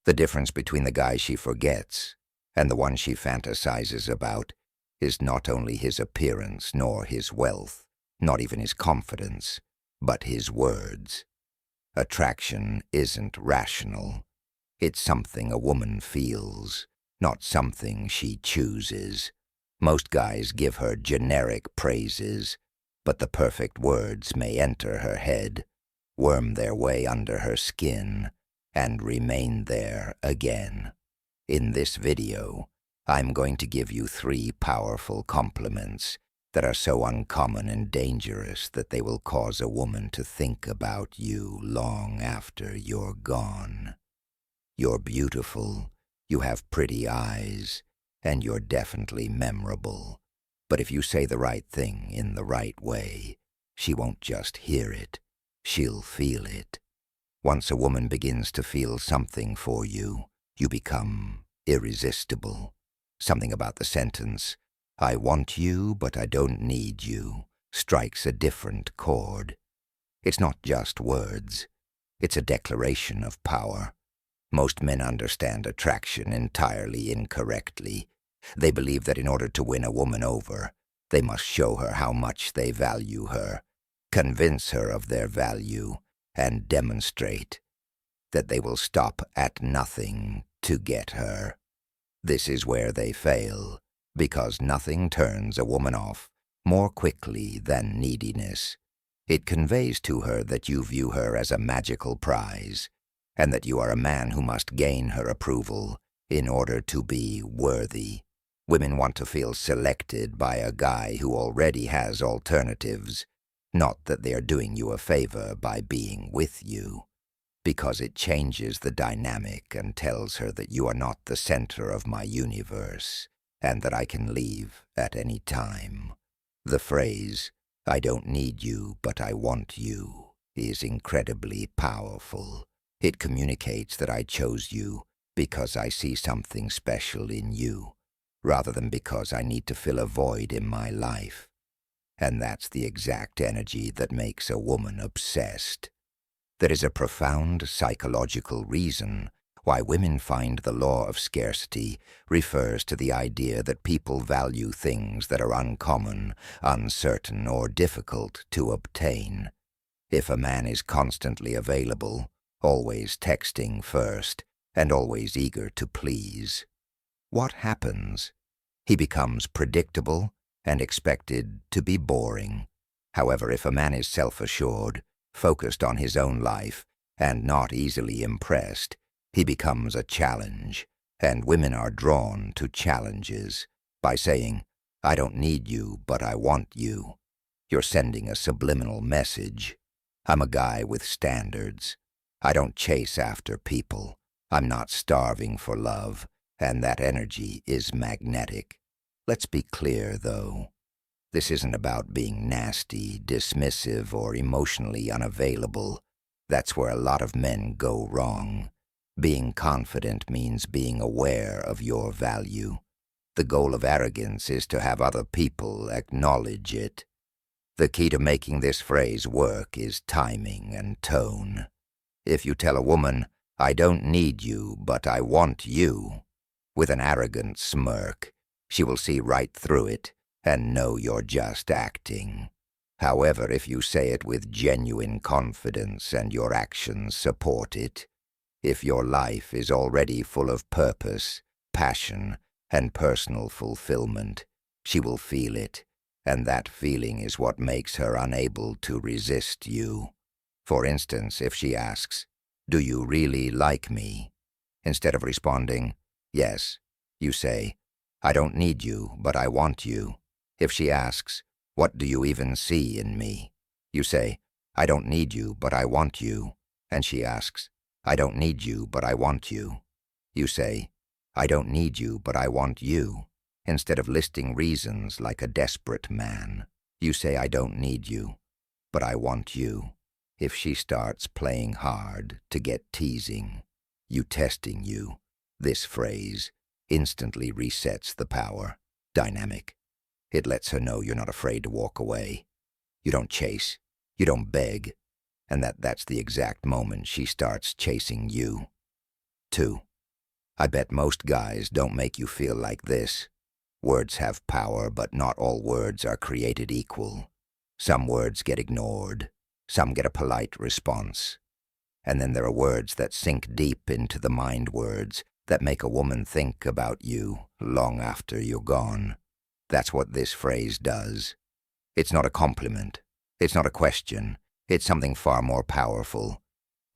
The difference between the guy she forgets and the one she fantasizes about is not only his appearance nor his wealth, not even his confidence, but his words. Attraction isn't rational. It's something a woman feels, not something she chooses. Most guys give her generic praises, but the perfect words may enter her head, worm their way under her skin, and remain there again. In this video, I'm going to give you 3 powerful compliments that are so uncommon and dangerous that they will cause a woman to think about you long after you're gone. You're beautiful, you have pretty eyes, and you're definitely memorable. But if you say the right thing in the right way, she won't just hear it, she'll feel it. Once a woman begins to feel something for you, you become irresistible. Something about the sentence, "I want you, but I don't need you," strikes a different chord. It's not just words. It's a declaration of power. Most men understand attraction entirely incorrectly. They believe that in order to win a woman over, they must show her how much they value her, convince her of their value, and demonstrate that they will stop at nothing to get her. This is where they fail, because nothing turns a woman off more quickly than neediness. It conveys to her that you view her as a magical prize, and that you are a man who must gain her approval in order to be worthy. Women want to feel selected by a guy who already has alternatives, not that they are doing you a favor by being with you, because it changes the dynamic and tells her that you are not the center of my universe, and that I can leave at any time. The phrase, "I don't need you, but I want you," is incredibly powerful. It communicates that I chose you because I see something special in you, rather than because I need to fill a void in my life. And that's the exact energy that makes a woman obsessed. There is a profound psychological reason why women find the law of scarcity refers to the idea that people value things that are uncommon, uncertain, or difficult to obtain. If a man is constantly available, always texting first, and always eager to please, what happens? He becomes predictable and expected to be boring. However, if a man is self-assured, focused on his own life, and not easily impressed, he becomes a challenge, and women are drawn to challenges. By saying, "I don't need you, but I want you," you're sending a subliminal message. I'm a guy with standards. I don't chase after people. I'm not starving for love, and that energy is magnetic. Let's be clear, though. This isn't about being nasty, dismissive, or emotionally unavailable. That's where a lot of men go wrong. Being confident means being aware of your value. The goal of arrogance is to have other people acknowledge it. The key to making this phrase work is timing and tone. If you tell a woman, "I don't need you, but I want you," with an arrogant smirk, she will see right through it and know you're just acting. However, if you say it with genuine confidence and your actions support it, if your life is already full of purpose, passion, and personal fulfillment, she will feel it, and that feeling is what makes her unable to resist you. For instance, if she asks, "Do you really like me?" Instead of responding, "Yes," you say, "I don't need you, but I want you." If she asks, "What do you even see in me?" you say, "I don't need you, but I want you." And she asks, "I don't need you, but I want you." You say, "I don't need you, but I want you." Instead of listing reasons like a desperate man, you say, "I don't need you, but I want you." If she starts playing hard to get teasing, you testing you, this phrase instantly resets the power dynamic. It lets her know you're not afraid to walk away. You don't chase, you don't beg, and that's the exact moment she starts chasing you. 2. I bet most guys don't make you feel like this. Words have power, but not all words are created equal. Some words get ignored. Some get a polite response. And then there are words that sink deep into the mind, words that make a woman think about you long after you're gone. That's what this phrase does. It's not a compliment. It's not a question. It's something far more powerful.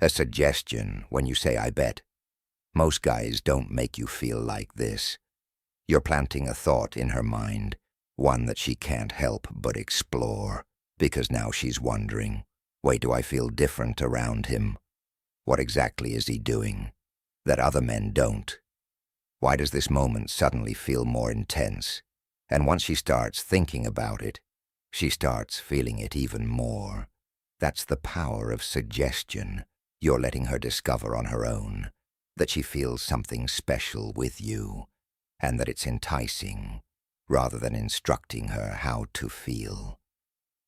A suggestion when you say, I bet. Most guys don't make you feel like this. You're planting a thought in her mind, one that she can't help but explore, because now she's wondering, wait, do I feel different around him? What exactly is he doing that other men don't? Why does this moment suddenly feel more intense? And once she starts thinking about it, she starts feeling it even more. That's the power of suggestion. You're letting her discover on her own that she feels something special with you, and that it's enticing, rather than instructing her how to feel.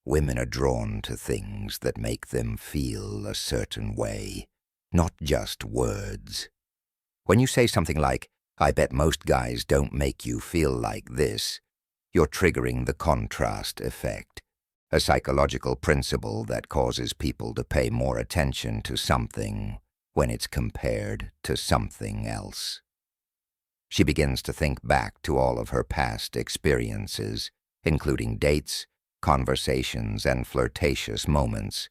Women are drawn to things that make them feel a certain way, not just words. When you say something like, I bet most guys don't make you feel like this, you're triggering the contrast effect, a psychological principle that causes people to pay more attention to something when it's compared to something else. She begins to think back to all of her past experiences, including dates, conversations, and flirtatious moments,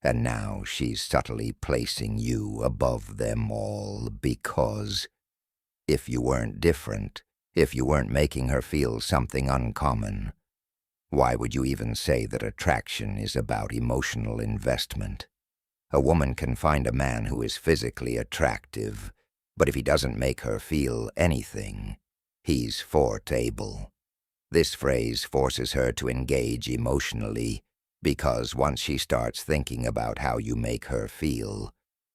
and now she's subtly placing you above them all because if you weren't different, if you weren't making her feel something uncommon, why would you even say that attraction is about emotional investment? A woman can find a man who is physically attractive, but if he doesn't make her feel anything, he's fortable. This phrase forces her to engage emotionally, because once she starts thinking about how you make her feel,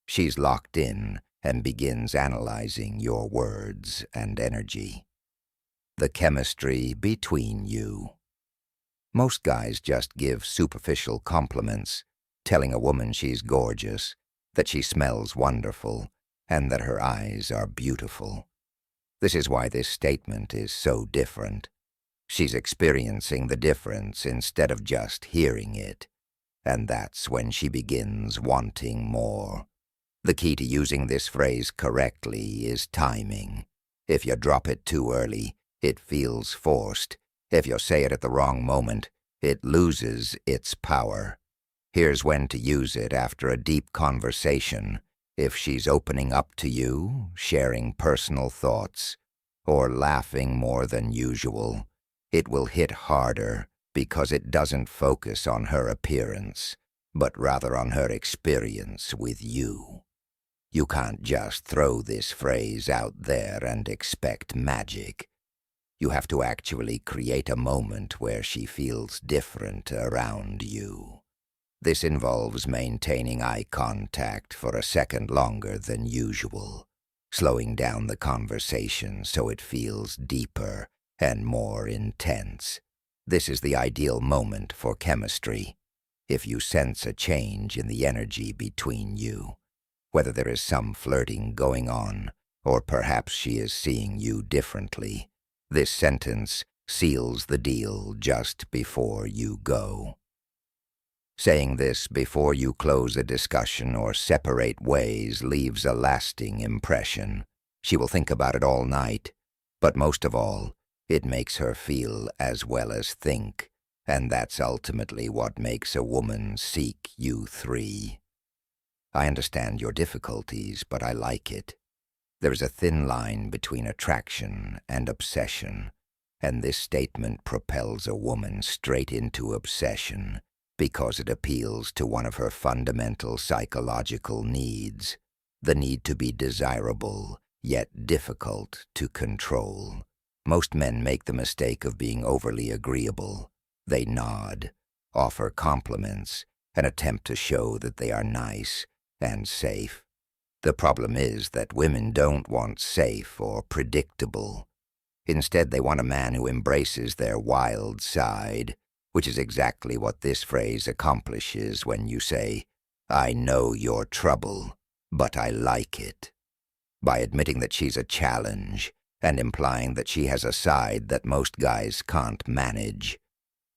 she's locked in and begins analyzing your words and energy. The chemistry between you. Most guys just give superficial compliments, telling a woman she's gorgeous, that she smells wonderful, and that her eyes are beautiful. This is why this statement is so different. She's experiencing the difference instead of just hearing it, and that's when she begins wanting more. The key to using this phrase correctly is timing. If you drop it too early, it feels forced. If you say it at the wrong moment, it loses its power. Here's when to use it after a deep conversation, if she's opening up to you, sharing personal thoughts, or laughing more than usual. It will hit harder because it doesn't focus on her appearance, but rather on her experience with you. You can't just throw this phrase out there and expect magic. You have to actually create a moment where she feels different around you. This involves maintaining eye contact for a second longer than usual, slowing down the conversation so it feels deeper and more intense. This is the ideal moment for chemistry. If you sense a change in the energy between you, whether there is some flirting going on, or perhaps she is seeing you differently, this sentence seals the deal just before you go. Saying this before you close a discussion or separate ways leaves a lasting impression. She will think about it all night, but most of all, it makes her feel as well as think, and that's ultimately what makes a woman seek you three. I understand your difficulties, but I like it. There is a thin line between attraction and obsession, and this statement propels a woman straight into obsession because it appeals to one of her fundamental psychological needs, the need to be desirable, yet difficult to control. Most men make the mistake of being overly agreeable. They nod, offer compliments, and attempt to show that they are nice and safe. The problem is that women don't want safe or predictable. Instead, they want a man who embraces their wild side, which is exactly what this phrase accomplishes when you say, I know your trouble, but I like it. by admitting that she's a challenge and implying that she has a side that most guys can't manage.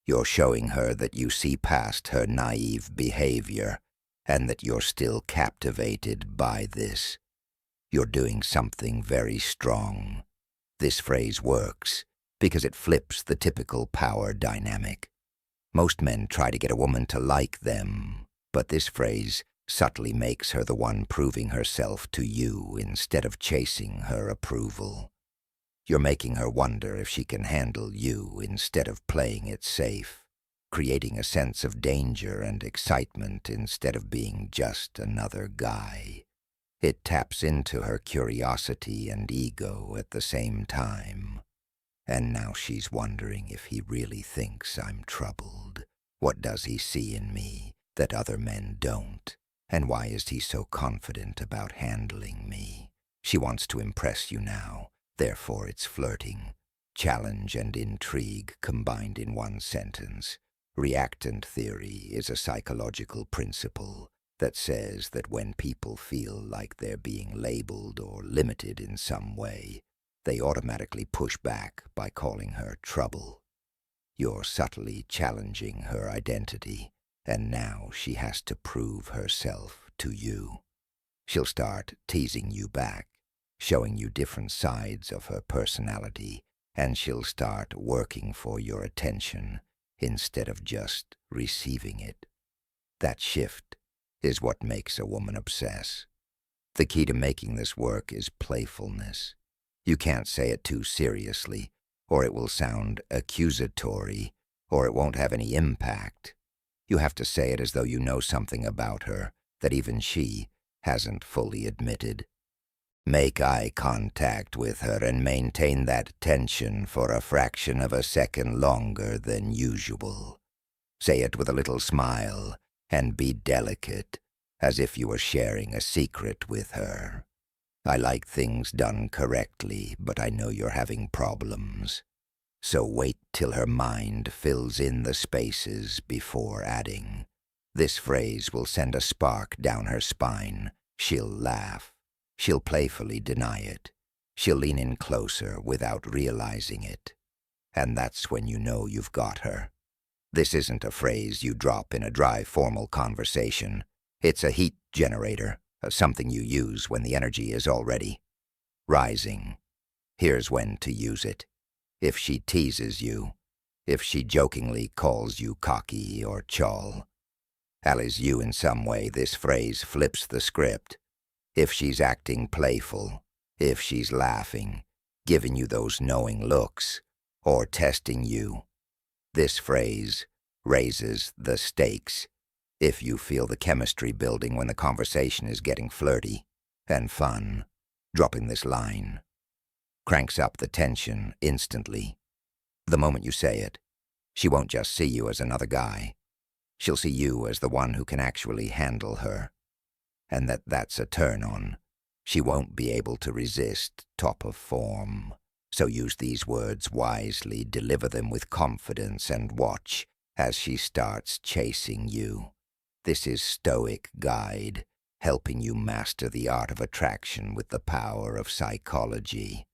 You're showing her that you see past her naive behavior and that you're still captivated by this. You're doing something very strong. This phrase works because it flips the typical power dynamic. Most men try to get a woman to like them, but this phrase subtly makes her the one proving herself to you instead of chasing her approval. You're making her wonder if she can handle you instead of playing it safe, creating a sense of danger and excitement instead of being just another guy. It taps into her curiosity and ego at the same time. And now she's wondering if he really thinks I'm troubled. What does he see in me that other men don't? And why is he so confident about handling me? She wants to impress you now. Therefore, it's flirting, challenge and intrigue combined in one sentence. Reactant theory is a psychological principle that says that when people feel like they're being labeled or limited in some way, they automatically push back by calling her trouble. You're subtly challenging her identity, and now she has to prove herself to you. She'll start teasing you back, showing you different sides of her personality, and she'll start working for your attention instead of just receiving it. That shift is what makes a woman obsess. The key to making this work is playfulness. You can't say it too seriously, or it will sound accusatory, or it won't have any impact. You have to say it as though you know something about her that even she hasn't fully admitted. Make eye contact with her and maintain that tension for a fraction of a second longer than usual. Say it with a little smile and be delicate, as if you were sharing a secret with her. I like things done correctly, but I know you're having problems. So wait till her mind fills in the spaces before adding. This phrase will send a spark down her spine. She'll laugh. She'll playfully deny it. She'll lean in closer without realizing it. And that's when you know you've got her. This isn't a phrase you drop in a dry, formal conversation. It's a heat generator, something you use when the energy is already rising. Here's when to use it. If she teases you, if she jokingly calls you cocky or chal. Allies you in some way, this phrase flips the script. If she's acting playful, if she's laughing, giving you those knowing looks, or testing you, this phrase raises the stakes. If you feel the chemistry building when the conversation is getting flirty and fun, dropping this line cranks up the tension instantly. The moment you say it, she won't just see you as another guy. She'll see you as the one who can actually handle her. And that's a turn-on. She won't be able to resist top of form. So use these words wisely, deliver them with confidence, and watch as she starts chasing you. This is Stoic Guide, helping you master the art of attraction with the power of psychology.